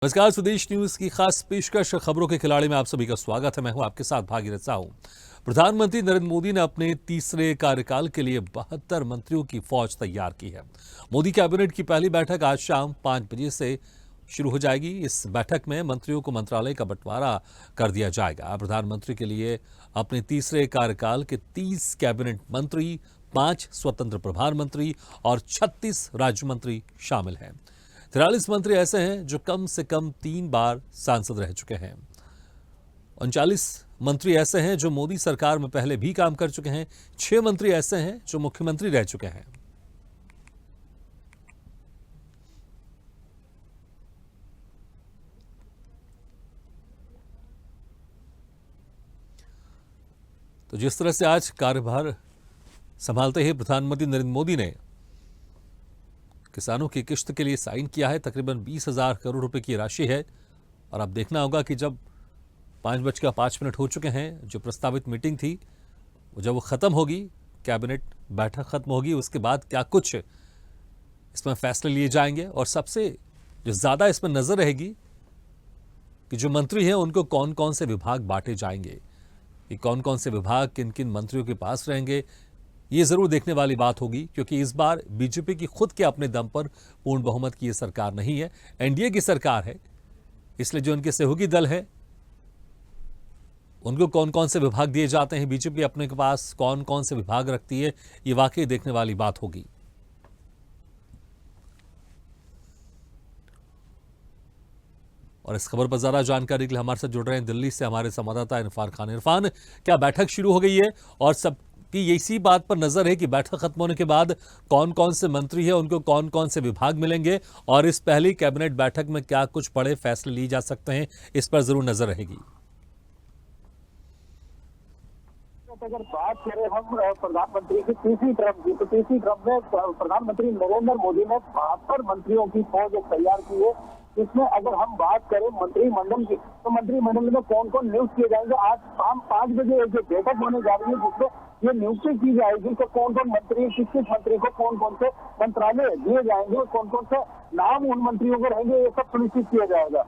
नमस्कार, स्वदेश न्यूज की खास पेशकश खबरों के खिलाड़ी में आप सभी का स्वागत है। मैं हूं आपके साथ भागीरथ साहू। प्रधानमंत्री नरेंद्र मोदी ने अपने तीसरे कार्यकाल के लिए 72 मंत्रियों की फौज तैयार की है। मोदी कैबिनेट की पहली बैठक आज शाम 5 बजे से शुरू हो जाएगी। इस बैठक में मंत्रियों को मंत्रालय का बंटवारा कर दिया जाएगा। प्रधानमंत्री के लिए अपने तीसरे कार्यकाल के 30 कैबिनेट मंत्री, 5 स्वतंत्र प्रभार मंत्री और 36 राज्य मंत्री शामिल हैं। 43 मंत्री ऐसे हैं जो कम से कम 3 बार सांसद रह चुके हैं। 39 मंत्री ऐसे हैं जो मोदी सरकार में पहले भी काम कर चुके हैं। 6 मंत्री ऐसे हैं जो मुख्यमंत्री रह चुके हैं। तो जिस तरह से आज कार्यभार संभालते ही प्रधानमंत्री नरेंद्र मोदी ने किसानों की किश्त के लिए साइन किया है। तकरीबन 20,000 करोड़ रुपए की राशि है। और अब देखना होगा कि जब 5:05 हो चुके हैं, जो प्रस्तावित मीटिंग थी जब वो खत्म होगी, कैबिनेट बैठक खत्म होगी, उसके बाद क्या कुछ इसमें फैसले लिए जाएंगे। और सबसे जो ज्यादा इसमें नजर रहेगी कि जो मंत्री हैं उनको कौन कौन से विभाग बांटे जाएंगे, कि कौन कौन से विभाग किन किन मंत्रियों के पास रहेंगे, ये जरूर देखने वाली बात होगी। क्योंकि इस बार बीजेपी की खुद के अपने दम पर पूर्ण बहुमत की ये सरकार नहीं है, एनडीए की सरकार है। इसलिए जो उनके सहयोगी दल है उनको कौन कौन से विभाग दिए जाते हैं, बीजेपी अपने के पास कौन कौन से विभाग रखती है, ये वाकई देखने वाली बात होगी। और इस खबर पर ज्यादा जानकारी के लिए हमारे साथ जुड़ रहे हैं दिल्ली से हमारे संवाददाता इरफान खान। इरफान, क्या बैठक शुरू हो गई है और सब कि इसी बात पर नजर है कि बैठक खत्म होने के बाद कौन कौन से मंत्री हैं, उनको कौन कौन से विभाग मिलेंगे और इस पहली कैबिनेट बैठक में क्या कुछ बड़े फैसले लिए जा सकते हैं, इस पर जरूर नजर रहेगी। अगर बात करें हम प्रधानमंत्री की तीसरी टर्म की, तो तीसरी टर्म में प्रधानमंत्री नरेंद्र मोदी ने 72 मंत्रियों की फौज तैयार की है। इसमें अगर हम बात करें मंत्रिमंडल की, तो मंत्रिमंडल में कौन कौन नियुक्त किए जाएंगे। आज शाम 5 बजे एक बैठक होने जा रही है जिसमें ये नियुक्ति की जाएगी कि कौन कौन मंत्री, किस किस मंत्री को कौन कौन से मंत्रालय दिए जाएंगे, कौन कौन से नाम उन मंत्रियों के रहेंगे, ये सब सुनिश्चित किया जाएगा।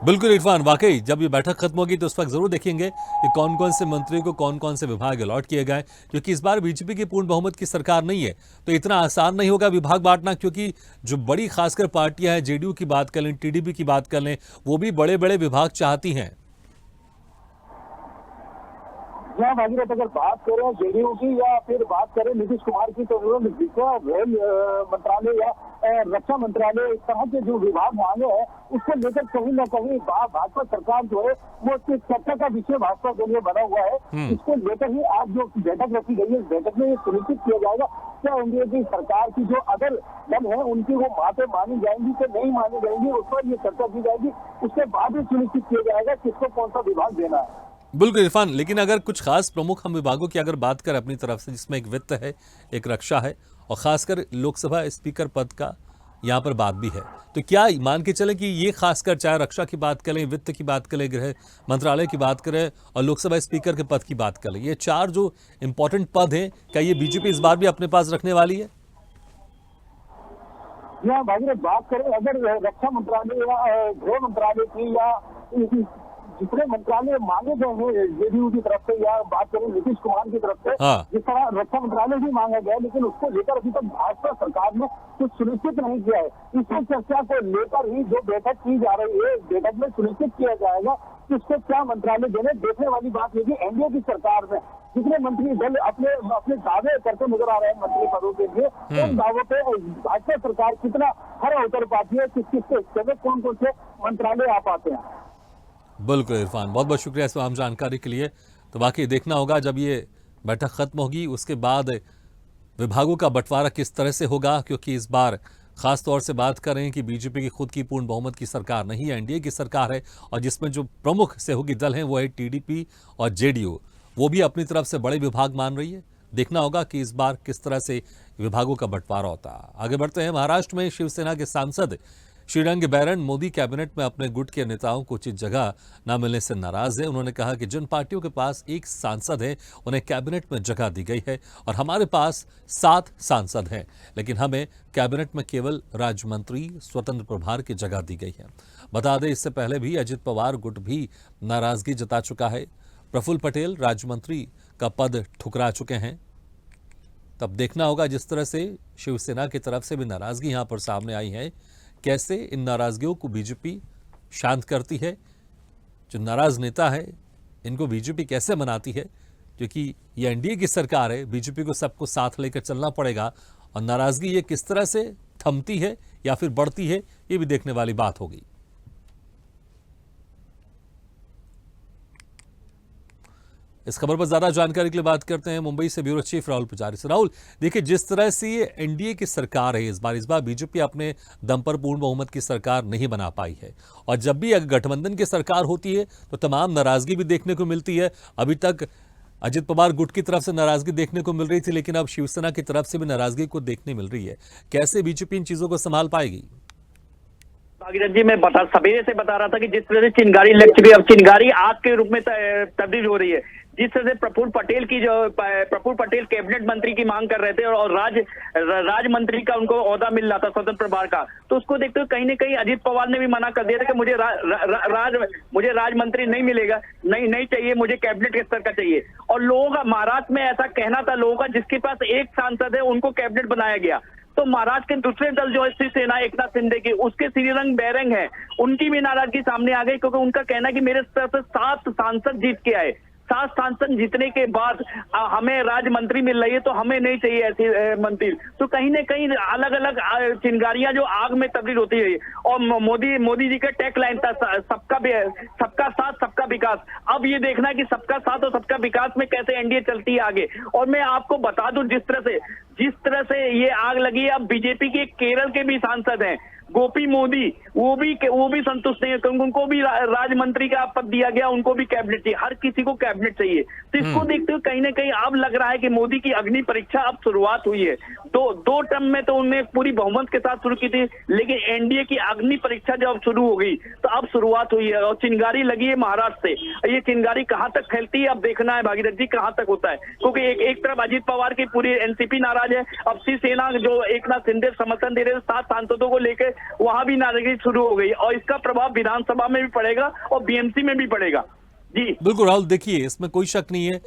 बिल्कुल इरफान, वाकई जब ये बैठक खत्म होगी तो उस वक्त जरूर देखेंगे कि कौन कौन से मंत्री को कौन कौन से विभाग अलॉट किए गए। क्योंकि इस बार बीजेपी की पूर्ण बहुमत की सरकार नहीं है, तो इतना आसान नहीं होगा विभाग बांटना। क्योंकि जो बड़ी खासकर पार्टियां हैं, जेडीयू की बात कर लें, टीडीपी की बात कर लें, वो भी बड़े बड़े विभाग चाहती हैं। या भागीरथ, अगर बात करें जेडीयू की या फिर बात करें नीतीश कुमार की, तो रेल मंत्रालय या रक्षा मंत्रालय, इस तरह के जो विभाग मांगे हैं उसको लेकर कहीं ना कहीं भाजपा सरकार जो है वो चर्चा का विषय भाजपा के लिए बना हुआ है। इसको लेकर ही आज जो बैठक रखी गई है, इस बैठक में ये सुनिश्चित किया जाएगा क्या एनडीए की सरकार की जो अदर दल है उनकी वो बातें मानी जाएंगी कि नहीं मानी जाएंगी, उस पर ये चर्चा की जाएगी। उसके बाद ही सुनिश्चित किया जाएगा किसको कौन सा विभाग देना है। बिल्कुल इरफान, लेकिन अगर कुछ खास प्रमुख हम विभागों की अगर बात करें अपनी तरफ से, जिसमें एक वित्त है, एक रक्षा है और खासकर लोकसभा स्पीकर पद का यहाँ पर बात भी है, तो क्या मान के चलें कि ये खासकर चाहे रक्षा की बात करें, वित्त की बात करें, गृह मंत्रालय की बात करें और लोकसभा स्पीकर के पद की बात करें, ये 4 जो इंपॉर्टेंट पद हैं, क्या ये बीजेपी इस बार भी अपने पास रखने वाली है? या भागीरथ, बात करें अगर रक्षा मंत्रालय या गृह मंत्रालय की या जितने मंत्रालय मांगे गए हैं जेडीयू की तरफ से, या बात करें नीतीश कुमार की तरफ से, जिस तरह रक्षा मंत्रालय भी मांगा गया, लेकिन उसको लेकर अभी तक भाजपा सरकार ने कुछ सुनिश्चित नहीं किया है। इसी चर्चा को लेकर ही जो बैठक की जा रही है, बैठक में सुनिश्चित किया जाएगा कि उसको क्या मंत्रालय देने। देखने वाली बात है कि एनडीए की सरकार में जितने मंत्री दल अपने दावे करते नजर आ रहे हैं मंत्री पदों के लिए, उन दावों पे भाजपा सरकार कितना खरा उतर पाती है, किस किस के कौन कौन से मंत्रालय आ पाते हैं। बिल्कुल इरफान, बहुत बहुत शुक्रिया इस तमाम जानकारी के लिए। तो वाकई देखना होगा जब ये बैठक खत्म होगी उसके बाद विभागों का बंटवारा किस तरह से होगा। क्योंकि इस बार खास तौर से बात करें कि बीजेपी की खुद की पूर्ण बहुमत की सरकार नहीं है, एनडीए की सरकार है, और जिसमें जो प्रमुख सहयोगी दल हैं वो है टीडीपी और जेडीयू, वो भी अपनी तरफ से बड़े विभाग मान रही है। देखना होगा कि इस बार किस तरह से विभागों का बंटवारा होता है। आगे बढ़ते हैं, महाराष्ट्र में शिवसेना के सांसद श्रीरंग बैरन मोदी कैबिनेट में अपने गुट के नेताओं को उचित जगह न मिलने से नाराज है। उन्होंने कहा कि जिन पार्टियों के पास एक सांसद है उन्हें कैबिनेट में जगह दी गई है और हमारे पास 7 सांसद हैं, लेकिन हमें कैबिनेट में केवल राज्य मंत्री स्वतंत्र प्रभार की जगह दी गई है। बता दें, इससे पहले भी अजित पवार गुट भी नाराजगी जता चुका है। प्रफुल्ल पटेल राज्य मंत्री का पद ठुकरा चुके हैं। तब देखना होगा जिस तरह से शिवसेना की तरफ से भी नाराजगी यहां पर सामने आई है, कैसे इन नाराजगियों को बीजेपी शांत करती है। जो नाराज नेता है इनको बीजेपी कैसे मनाती है, क्योंकि ये एनडीए की सरकार है, बीजेपी को सबको साथ लेकर चलना पड़ेगा और नाराजगी ये किस तरह से थमती है या फिर बढ़ती है, ये भी देखने वाली बात होगी। इस खबर पर ज्यादा जानकारी के लिए बात करते हैं मुंबई से ब्यूरो चीफ राहुल पुजारी से। राहुल, देखिए जिस तरह से ये एनडीए की सरकार है, इस बार बीजेपी अपने दम पर पूर्ण बहुमत की सरकार नहीं बना पाई है और जब भी अगर गठबंधन की सरकार होती है तो तमाम नाराजगी भी देखने को मिलती है। अभी तक अजित पवार गुट की तरफ से नाराजगी देखने को मिल रही थी, लेकिन अब शिवसेना की तरफ से भी नाराजगी को देखने मिल रही है। कैसे बीजेपी इन चीजों को संभाल पाएगी? भागीरथ जी, मैं सवेरे से बता रहा था कि जिस तरह से चिंगारी लग चुकी है, अब चिंगारी आग के रूप में तब्दील हो रही है। जिस तरह से प्रफुल्ल पटेल कैबिनेट मंत्री की मांग कर रहे थे और राज मंत्री का उनको ओहदा मिल रहा था स्वतंत्र प्रभार का, तो उसको देखते हुए कहीं ना कहीं अजित पवार ने भी मना कर दिया था कि मुझे राज मंत्री नहीं मिलेगा, नहीं चाहिए, मुझे कैबिनेट के स्तर का चाहिए। और लोगों का महाराष्ट्र में ऐसा कहना था लोगों का, जिसके पास एक सांसद है उनको कैबिनेट बनाया गया। तो महाराष्ट्र के दूसरे दल जो है शिवसेना एकनाथ शिंदे की, उसके श्रीरंग बैरंग है, उनकी भी नाराजगी सामने आ गई, क्योंकि उनका कहना है कि मेरे तरफ से 7 सांसद जीत के आए, 7 सांसद जीतने के बाद हमें राज्य मंत्री मिल रही है, तो हमें नहीं चाहिए ऐसी मंत्री। तो कहीं ना कहीं अलग अलग चिंगारियां जो आग में तब्दील होती है। और मोदी जी का टैग लाइन था सबका साथ सबका विकास। अब ये देखना है कि सबका साथ और सबका विकास में कैसे एनडीए चलती है आगे। और मैं आपको बता दूं, जिस तरह से ये आग लगी है, अब बीजेपी के केरल के भी सांसद हैं गोपी मोदी, वो भी संतुष्ट नहीं है, क्योंकि उनको भी राज्य मंत्री का पद दिया गया, उनको भी कैबिनेट चाहिए, हर किसी को कैबिनेट चाहिए। तो इसको देखते हुए कहीं ना कहीं अब लग रहा है कि मोदी की अग्नि परीक्षा अब शुरुआत हुई है। दो टर्म में तो उन्होंने पूरी बहुमत के साथ शुरू की थी, लेकिन एनडीए की अग्नि परीक्षा जब शुरू हो गई तो अब शुरुआत हुई है और चिंगारी लगी है महाराष्ट्र से। ये चिंगारी कहां तक फैलती है अब देखना है भागीरथ जी, कहां तक होता है, क्योंकि एक तरफ अजित पवार की पूरी एनसीपी नाराज है, अब शिवसेना जो एकनाथ शिंदे समर्थन दे रहे थे 7 सांसदों को लेकर, वहां भी नाराजगी शुरू हो गई और इसका प्रभाव विधानसभा में भी पड़ेगा और बीएमसी में भी पड़ेगा। जी बिल्कुल राहुल, देखिए इसमें कोई शक नहीं है,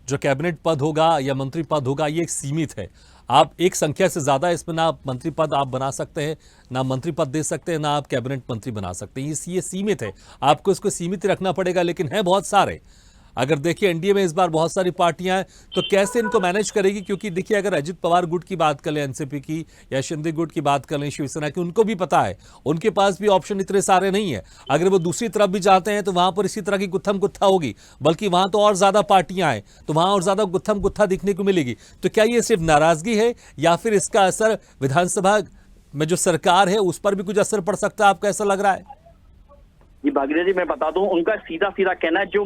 जो कैबिनेट पद होगा या मंत्री पद होगा ये एक सीमित है। आप एक संख्या से ज्यादा इसमें ना मंत्री पद आप बना सकते हैं, ना मंत्री पद दे सकते हैं, ना आप कैबिनेट मंत्री बना सकते हैं। ये सीमित है, आपको इसको सीमित रखना पड़ेगा, लेकिन है बहुत सारे। अगर देखिए एनडीए में इस बार बहुत सारी पार्टियां हैं, तो कैसे इनको मैनेज करेगी? क्योंकि देखिए अगर अजित पवार गुट की बात कर लें, एनसीपी की या शिंदे गुट की बात कर लें, शिवसेना की, उनको भी पता है उनके पास भी ऑप्शन इतने सारे नहीं है। अगर वो दूसरी तरफ भी जाते हैं तो वहां पर इसी तरह की गुत्थम गुत्था होगी, बल्कि वहां तो और ज्यादा पार्टियां हैं, तो वहां और ज्यादा गुत्थम गुत्था दिखने को मिलेगी। तो क्या ये सिर्फ नाराजगी है या फिर इसका असर विधानसभा में जो सरकार है उस पर भी कुछ असर पड़ सकता है? आपको ऐसा लग रहा है? जी भागीरथ जी, मैं बता दूं, उनका सीधा कहना है, जो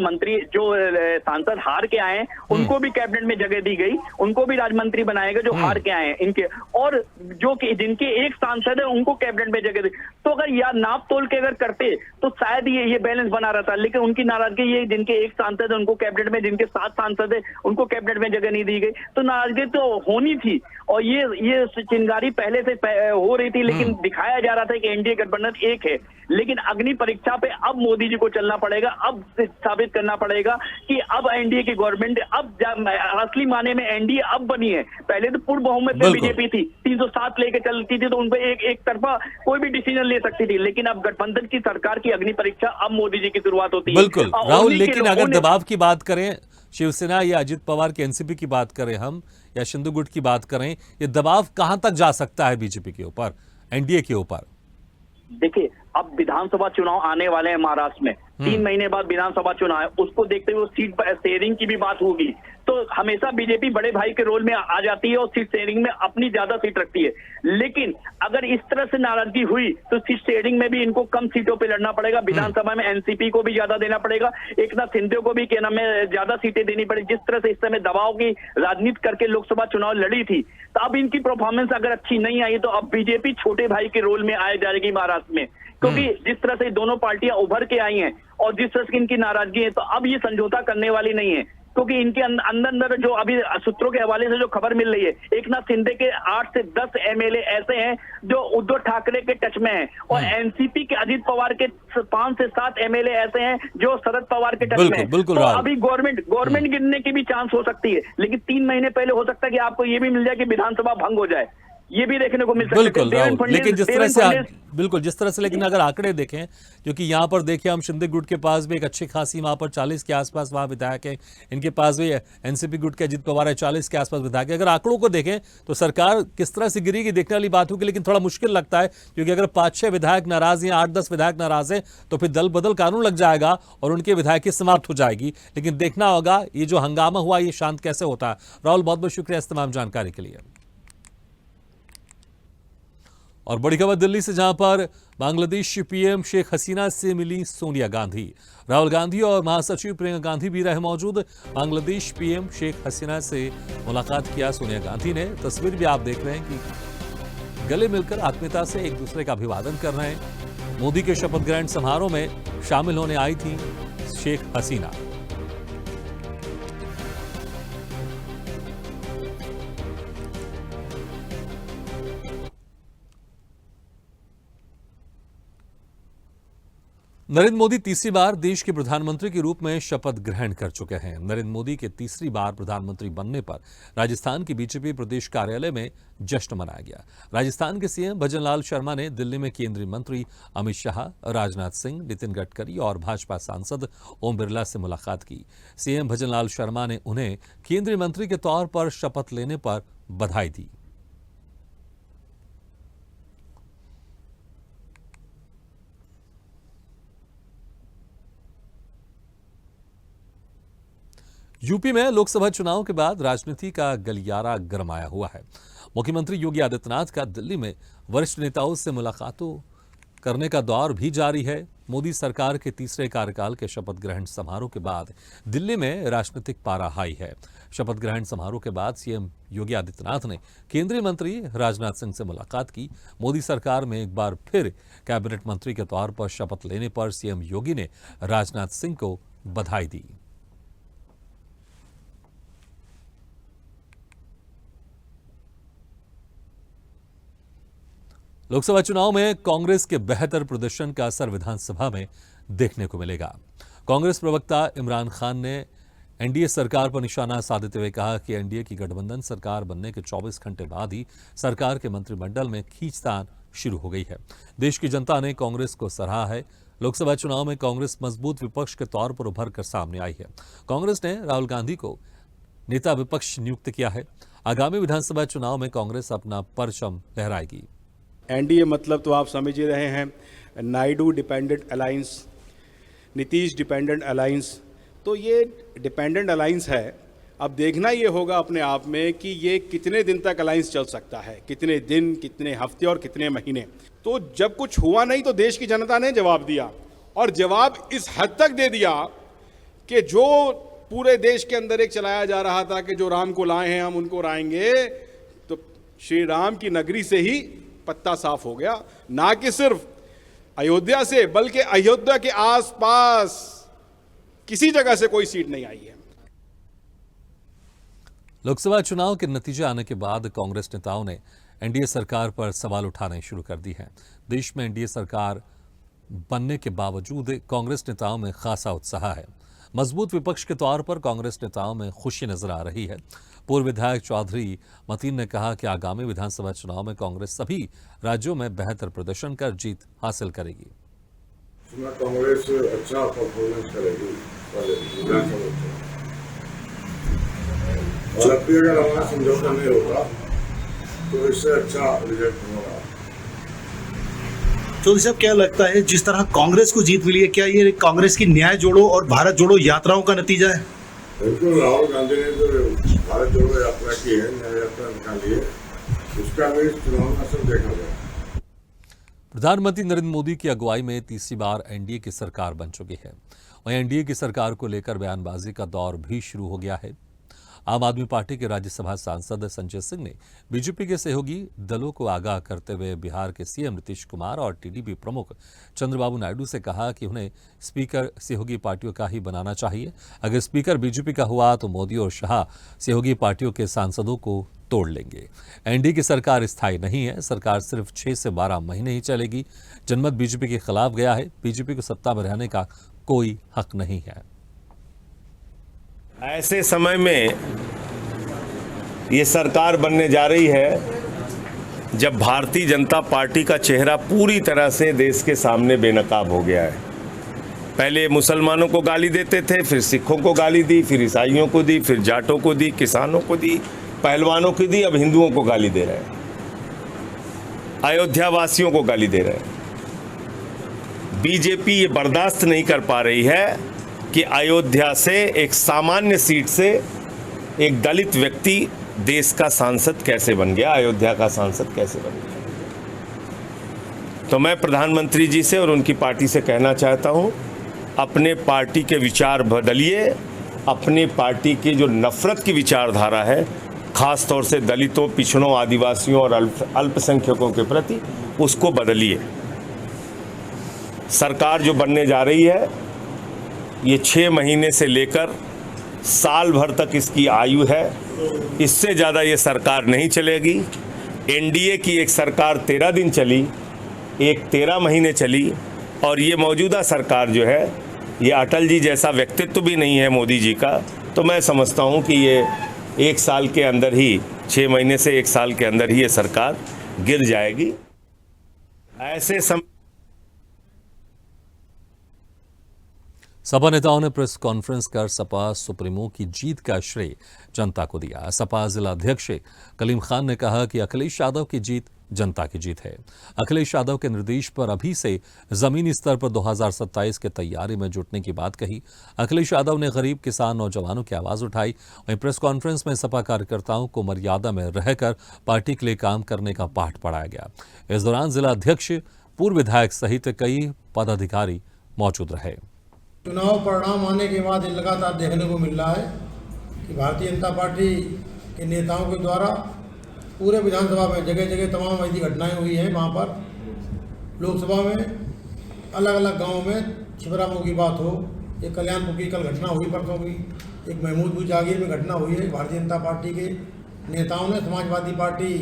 सांसद हार के आए हैं उनको भी कैबिनेट में जगह दी गई, उनको भी राज्य मंत्री बनाएगा जो हार के आए हैं इनके, और जो कि जिनके एक सांसद है उनको कैबिनेट में जगह दी। तो अगर या नाप तोल के अगर करते तो शायद ये बैलेंस बना रहता, लेकिन उनकी नाराजगी ये, जिनके एक सांसद है उनको कैबिनेट में, जिनके 7 सांसद है उनको कैबिनेट में जगह नहीं दी गई, तो नाराजगी तो होनी थी। और ये चिंगारी पहले से हो रही थी, लेकिन दिखाया जा रहा था कि एनडीए गठबंधन एक है। लेकिन अग्नि परीक्षा पे अब मोदी जी को चलना पड़ेगा, अब साबित करना पड़ेगा कि अब एनडीए की गवर्नमेंट, अब असली माने में एनडीए अब बनी है। पहले तो पूर्ण बहुमत में बीजेपी थी, 307 लेके चलती थी, तो उन पर एक तरफा कोई भी डिसीजन ले सकती थी, लेकिन अब गठबंधन की सरकार की अग्नि परीक्षा अब मोदी जी की शुरुआत होती है। बिल्कुल राहुल, लेकिन अगर दबाव की बात करें, शिवसेना या अजित पवार के एनसीपी की बात करें हम, या शिंदे गुट की बात करें, ये दबाव कहां तक जा सकता है बीजेपी के ऊपर, एनडीए के ऊपर? देखिए अब विधानसभा चुनाव आने वाले हैं महाराष्ट्र में, 3 महीने बाद विधानसभा चुनाव है, उसको देखते हुए सीट शेयरिंग की भी बात होगी। तो हमेशा बीजेपी बड़े भाई के रोल में आ जाती है और सीट शेयरिंग में अपनी ज्यादा सीट रखती है। लेकिन अगर इस तरह से नाराजगी हुई तो सीट शेयरिंग में भी इनको कम सीटों पे लड़ना पड़ेगा। विधानसभा में एनसीपी को भी ज्यादा देना पड़ेगा, एकनाथ शिंदे को भी क्या नाम है ज्यादा सीटें देनी पड़ेगी। जिस तरह से इस समय दबाव की राजनीति करके लोकसभा चुनाव लड़ी थी, तो अब इनकी परफॉर्मेंस अगर अच्छी नहीं आई तो अब बीजेपी छोटे भाई के रोल में आ जाएगी महाराष्ट्र में, क्योंकि जिस तरह से दोनों पार्टियां उभर के आई हैं और जिस तरह से इनकी नाराजगी है, तो अब ये समझौता करने वाली नहीं है। क्योंकि इनके अंदर जो अभी सूत्रों के हवाले से जो खबर मिल रही है, एकनाथ शिंदे के 8 से 10 एमएलए ऐसे हैं जो उद्धव ठाकरे के टच में हैं, और एनसीपी के अजीत पवार के 5 से 7 एमएलए ऐसे हैं जो शरद पवार के टच में हैं। बिल्कुल तो अभी गवर्नमेंट गिरने की भी चांस हो सकती है, लेकिन 3 महीने पहले हो सकता है कि आपको ये भी मिल जाए कि विधानसभा भंग हो जाए, ये भी देखने को मिल सकता है। बिल्कुल राहुल, लेकिन जिस तरह से लेकिन अगर आंकड़े देखें, क्योंकि यहाँ पर देखिए हम शिंदे गुट के पास भी एक अच्छी खासी वहां पर 40 के आसपास वहां विधायक है, इनके पास भी एनसीपी गुट के अजीत पवार है 40 के आसपास विधायक है। अगर आंकड़ों को देखें तो सरकार किस तरह से गिरेगी देखने वाली बात होगी, लेकिन थोड़ा मुश्किल लगता है, क्योंकि अगर 5-6 विधायक नाराज हैं, 8-10 विधायक नाराज हैं, तो फिर दल बदल कानून लग जाएगा और उनके विधायकी समाप्त हो जाएगी। लेकिन देखना होगा ये जो हंगामा हुआ ये शांत कैसे होता है। राहुल, बहुत बहुत शुक्रिया इस तमाम जानकारी के लिए। और बड़ी खबर दिल्ली से, जहां पर बांग्लादेश पीएम शेख हसीना से मिली सोनिया गांधी। राहुल गांधी और महासचिव प्रियंका गांधी भी रहे मौजूद। बांग्लादेश पीएम शेख हसीना से मुलाकात किया सोनिया गांधी ने। तस्वीर भी आप देख रहे हैं कि गले मिलकर आत्मीयता से एक दूसरे का अभिवादन कर रहे हैं। मोदी के शपथ ग्रहण समारोह में शामिल होने आई थी शेख हसीना। नरेंद्र मोदी तीसरी बार देश के प्रधानमंत्री के रूप में शपथ ग्रहण कर चुके हैं। नरेंद्र मोदी के तीसरी बार प्रधानमंत्री बनने पर राजस्थान की बीजेपी प्रदेश कार्यालय में जश्न मनाया गया। राजस्थान के सीएम भजनलाल शर्मा ने दिल्ली में केंद्रीय मंत्री अमित शाह, राजनाथ सिंह, नितिन गडकरी और भाजपा सांसद ओम बिरला से मुलाकात की। सीएम भजनलाल शर्मा ने उन्हें केंद्रीय मंत्री के तौर पर शपथ लेने पर बधाई दी। यूपी में लोकसभा चुनाव के बाद राजनीति का गलियारा गरमाया हुआ है। मुख्यमंत्री योगी आदित्यनाथ का दिल्ली में वरिष्ठ नेताओं से मुलाकातों करने का दौर भी जारी है। मोदी सरकार के तीसरे कार्यकाल के शपथ ग्रहण समारोह के बाद दिल्ली में राजनीतिक पारा हाई है। शपथ ग्रहण समारोह के बाद सीएम योगी आदित्यनाथ ने केंद्रीय मंत्री राजनाथ सिंह से मुलाकात की। मोदी सरकार में एक बार फिर कैबिनेट मंत्री के तौर पर शपथ लेने पर सीएम योगी ने राजनाथ सिंह को बधाई दी। लोकसभा चुनाव में कांग्रेस के बेहतर प्रदर्शन का असर विधानसभा में देखने को मिलेगा। कांग्रेस प्रवक्ता इमरान खान ने एनडीए सरकार पर निशाना साधते हुए कहा कि एनडीए की गठबंधन सरकार बनने के 24 घंटे बाद ही सरकार के मंत्रिमंडल में खींचतान शुरू हो गई है। देश की जनता ने कांग्रेस को सराहा है। लोकसभा चुनाव में कांग्रेस मजबूत विपक्ष के तौर पर उभर कर सामने आई है। कांग्रेस ने राहुल गांधी को नेता विपक्ष नियुक्त किया है। आगामी विधानसभा चुनाव में कांग्रेस अपना परचम लहराएगी। एनडीए मतलब तो आप समझ ही रहे हैं, Naidu dependent alliance, Nitish dependent alliance. तो ये डिपेंडेंट अलायंस है। अब देखना ये होगा अपने आप में कि ये कितने दिन तक अलायंस चल सकता है, कितने दिन, कितने हफ्ते और कितने महीने। तो जब कुछ हुआ नहीं तो देश की जनता ने जवाब दिया, और जवाब इस हद तक दे दिया कि जो पूरे देश के अंदर एक चलाया जा रहा था कि जो राम को लाए हैं हम उनको लाएंगे, तो श्री राम की नगरी से ही पत्ता साफ हो गया। ना कि सिर्फ अयोध्या से, बल्कि अयोध्या के आसपास किसी जगह से कोई सीट नहीं आई है। लोकसभा चुनाव के नतीजे आने के बाद कांग्रेस नेताओं ने एनडीए सरकार पर सवाल उठाने शुरू कर दी हैं। देश में एनडीए सरकार बनने के बावजूद कांग्रेस नेताओं में खासा उत्साह है। मजबूत विपक्ष के तौर पर कांग्रेस नेताओं में खुशी नजर आ रही है। पूर्व विधायक चौधरी मतीन ने कहा कि आगामी विधानसभा चुनाव में कांग्रेस सभी राज्यों में बेहतर प्रदर्शन कर जीत हासिल करेगी। कांग्रेस अच्छा परफॉर्मेंस करेगी और अगर हमारा समझौता नहीं होगा तो इससे अच्छा रिजल्ट होगा। चौधरी साहब, क्या लगता है जिस तरह कांग्रेस को जीत मिली है, क्या ये कांग्रेस की न्याय जोड़ो और भारत जोड़ो यात्राओं का नतीजा है? बिल्कुल, राहुल गांधी ने जो भारत जोड़ो यात्रा की है, न्याय यात्रा निकाली है, उसका भी चुनाव में असर देखा गया। प्रधानमंत्री नरेंद्र मोदी की अगुवाई में तीसरी बार एनडीए की सरकार बन चुकी है। वहीं एनडीए की सरकार को लेकर बयानबाजी का दौर भी शुरू हो गया है। आम आदमी पार्टी के राज्यसभा सांसद संजय सिंह ने बीजेपी के सहयोगी दलों को आगाह करते हुए बिहार के सीएम नीतीश कुमार और टीडीपी प्रमुख चंद्रबाबू नायडू से कहा कि उन्हें स्पीकर सहयोगी पार्टियों का ही बनाना चाहिए। अगर स्पीकर बीजेपी का हुआ तो मोदी और शाह सहयोगी पार्टियों के सांसदों को तोड़ लेंगे। एनडीए की सरकार स्थायी नहीं है। सरकार सिर्फ 6 से 12 महीने ही चलेगी। जनमत बीजेपी के खिलाफ गया है। बीजेपी को सत्ता में रहने का कोई हक नहीं है। ऐसे समय में ये सरकार बनने जा रही है जब भारतीय जनता पार्टी का चेहरा पूरी तरह से देश के सामने बेनकाब हो गया है। पहले मुसलमानों को गाली देते थे, फिर सिखों को गाली दी, फिर ईसाइयों को दी, फिर जाटों को दी, किसानों को दी, पहलवानों को दी, अब हिंदुओं को गाली दे रहे हैं, अयोध्या वासियों को गाली दे रहे हैं। बीजेपी ये बर्दाश्त नहीं कर पा रही है कि अयोध्या से एक सामान्य सीट से एक दलित व्यक्ति देश का सांसद कैसे बन गया, अयोध्या का सांसद कैसे बन गया। तो मैं प्रधानमंत्री जी से और उनकी पार्टी से कहना चाहता हूं, अपने पार्टी के विचार बदलिए। अपने पार्टी की जो नफरत की विचारधारा है, खास तौर से दलितों, पिछड़ों, आदिवासियों और अल्पसंख्यकों के प्रति, उसको बदलिए। सरकार जो बनने जा रही है ये 6 महीने से लेकर साल भर तक इसकी आयु है। इससे ज़्यादा ये सरकार नहीं चलेगी। एनडीए की एक सरकार 13 दिन चली, एक 13 महीने चली, और ये मौजूदा सरकार जो है, ये अटल जी जैसा व्यक्तित्व भी नहीं है मोदी जी का। तो मैं समझता हूँ कि ये 1 साल के अंदर ही, 6 महीने से 1 साल के अंदर ही ये सरकार गिर जाएगी। ऐसे सपा नेताओं ने प्रेस कॉन्फ्रेंस कर सपा सुप्रीमो की जीत का श्रेय जनता को दिया। सपा जिला अध्यक्ष कलीम खान ने कहा कि अखिलेश यादव की जीत जनता की जीत है। अखिलेश यादव के निर्देश पर अभी से जमीनी स्तर पर 2027 के तैयारी में जुटने की बात कही। अखिलेश यादव ने गरीब, किसान, नौजवानों की आवाज उठाई। वहीं प्रेस कॉन्फ्रेंस में सपा कार्यकर्ताओं को मर्यादा में रहकर पार्टी के लिए काम करने का पाठ पढ़ाया गया। इस दौरान जिला अध्यक्ष, पूर्व विधायक सहित कई पदाधिकारी मौजूद रहे। चुनाव परिणाम आने के बाद लगातार देखने को मिल रहा है कि भारतीय जनता पार्टी के नेताओं के द्वारा पूरे विधानसभा में जगह जगह तमाम ऐसी घटनाएं हुई हैं। वहाँ पर लोकसभा में अलग अलग गांवों में छिबरामऊ की बात हो, एक कल्याणपुर की कल घटना हुई परसों की, एक महमूदपुर जागीर में घटना हुई है। भारतीय जनता पार्टी के नेताओं ने समाजवादी पार्टी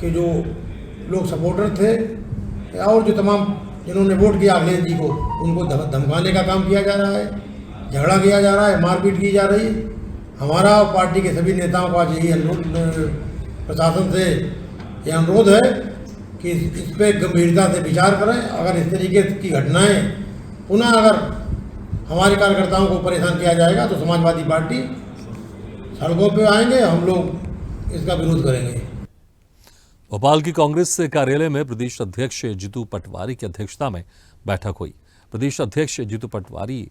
के जो लोग सपोर्टर थे और जो तमाम जिन्होंने वोट किया अखिलेश जी को, उनको धमकाने का काम किया जा रहा है, झगड़ा किया जा रहा है, मारपीट की जा रही है। हमारा पार्टी के सभी नेताओं का यही अनुरोध, प्रशासन से ये अनुरोध है कि इस पर गंभीरता से विचार करें। अगर इस तरीके की घटनाएं पुनः अगर हमारे कार्यकर्ताओं को परेशान किया जाएगा तो समाजवादी पार्टी सड़कों पर आएंगे, हम लोग इसका विरोध करेंगे। भोपाल की कांग्रेस कार्यालय में प्रदेश अध्यक्ष जीतू पटवारी की अध्यक्षता में बैठक हुई। प्रदेश अध्यक्ष जीतू पटवारी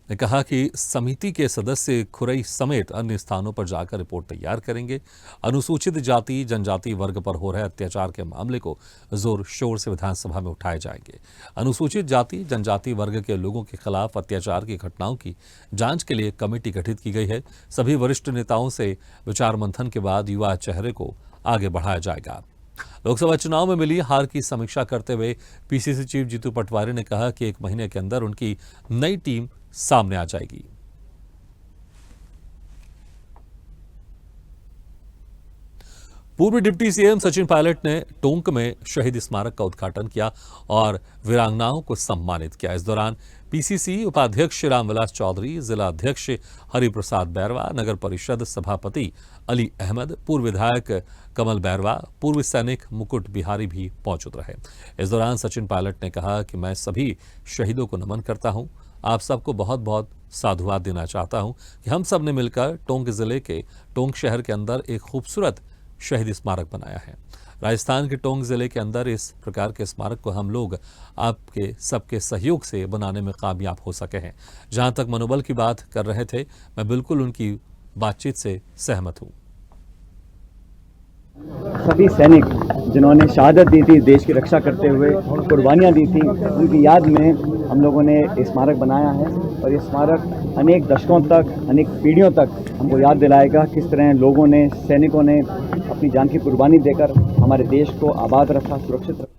ने कहा कि समिति के सदस्य खुरई समेत अन्य स्थानों पर जाकर रिपोर्ट तैयार करेंगे। अनुसूचित जाति जनजाति वर्ग पर हो रहे अत्याचार के मामले को जोर शोर से विधानसभा में उठाए जाएंगे। अनुसूचित जाति जनजाति वर्ग के लोगों के खिलाफ अत्याचार की घटनाओं की जांच के लिए कमेटी गठित की गई है। सभी वरिष्ठ नेताओं से विचार मंथन के बाद युवा चेहरे को आगे बढ़ाया जाएगा। लोकसभा चुनाव में मिली हार की समीक्षा करते हुए पीसीसी चीफ जीतू पटवारी ने कहा कि 1 महीने के अंदर उनकी नई टीम सामने आ जाएगी। पूर्व डिप्टी सीएम सचिन पायलट ने टोंक में शहीद स्मारक का उद्घाटन किया और वीरांगनाओं को सम्मानित किया। इस दौरान पीसीसी उपाध्यक्ष रामविलास चौधरी, जिला अध्यक्ष हरिप्रसाद बैरवा, नगर परिषद सभापति अली अहमद, पूर्व विधायक कमल बैरवा, पूर्व सैनिक मुकुट बिहारी भी मौजूद रहे। इस दौरान सचिन पायलट ने कहा कि मैं सभी शहीदों को नमन करता हूं। आप सबको बहुत बहुत साधुवाद देना चाहता हूं कि हम सब ने मिलकर टोंक जिले के टोंक शहर के अंदर एक खूबसूरत शहीद स्मारक बनाया है। राजस्थान के टोंक जिले के अंदर इस प्रकार के स्मारक को हम लोग आपके सबके सहयोग से बनाने में कामयाब हो सके हैं। जहां तक मनोबल की बात कर रहे थे, मैं बिल्कुल उनकी बातचीत से सहमत हूं। सभी सैनिक जिन्होंने शहादत दी थी, देश की रक्षा करते हुए कुर्बानियां दी थी, उनकी याद में हम लोगों ने स्मारक बनाया है। और ये स्मारक अनेक दशकों तक, अनेक पीढ़ियों तक हमको याद दिलाएगा किस तरह लोगों ने, सैनिकों ने अपनी जान की कुर्बानी देकर हमारे देश को आबाद रखा, सुरक्षित रखा।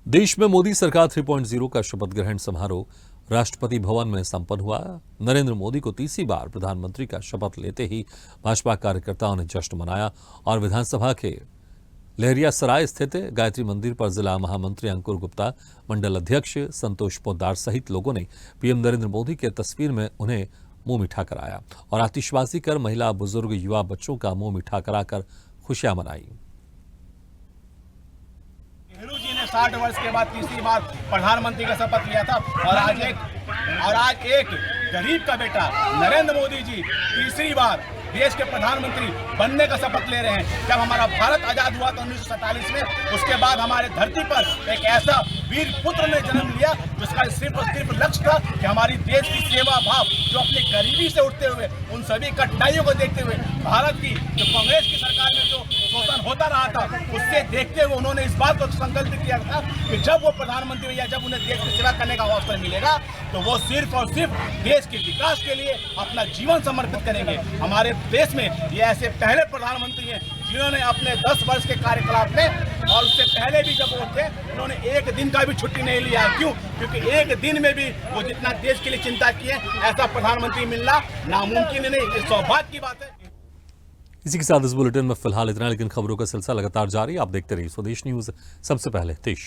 देश में मोदी सरकार 3.0 का शपथ ग्रहण समारोह राष्ट्रपति भवन में संपन्न हुआ। नरेंद्र मोदी को तीसरी बार प्रधानमंत्री का शपथ लेते ही भाजपा कार्यकर्ताओं ने जश्न मनाया और विधानसभा के लहरियासराय स्थित गायत्री मंदिर पर जिला महामंत्री अंकुर गुप्ता, मंडल अध्यक्ष संतोष पोद्दार सहित लोगों ने पीएम नरेंद्र मोदी के तस्वीर में उन्हें मुंह मीठा कराया और आतिशबाजी कर महिला, बुजुर्ग, युवा, बच्चों का मुंह मीठा कराकर खुशियां मनाई। नेहरू जी ने 60 वर्ष के बाद तीसरी बार प्रधानमंत्री का शपथ लिया था और आज एक गरीब का बेटा नरेंद्र मोदी जी तीसरी बार देश के प्रधानमंत्री बनने का शपथ ले रहे हैं। जब हमारा भारत आजाद हुआ था 1947 में, उसके बाद हमारे धरती पर एक ऐसा वीर पुत्र ने जन्म लिया जिसका सिर्फ और सिर्फ लक्ष्य था कि हमारी देश की सेवा भाव, जो अपनी गरीबी से उठते हुए, उन सभी कठिनाइयों को देखते हुए, भारत की जो कांग्रेस की सरकार में जो शोषण होता रहा था, उससे देखते हुए उन्होंने इस बात को संकल्प किया था कि जब वो प्रधानमंत्री या जब उन्हें देश की सेवा करने का अवसर मिलेगा तो वो सिर्फ और सिर्फ देश के विकास के लिए अपना जीवन समर्पित करेंगे। हमारे देश में ये ऐसे पहले प्रधानमंत्री हैं जिन्होंने अपने 10 वर्ष के कार्यकाल में, और उससे पहले भी जब वो थे, उन्होंने एक दिन का भी छुट्टी नहीं लिया। क्यों? क्योंकि एक दिन में भी वो जितना देश के लिए चिंता किए, ऐसा प्रधानमंत्री मिलना नामुमकिन नहीं, ये सौभाग्य की बात है। इसी के साथ इस बुलेटिन में फिलहाल इतना, लेकिन खबरों का सिलसिला लगातार जारी। आप देखते रहिए स्वदेश न्यूज, सबसे पहले देश।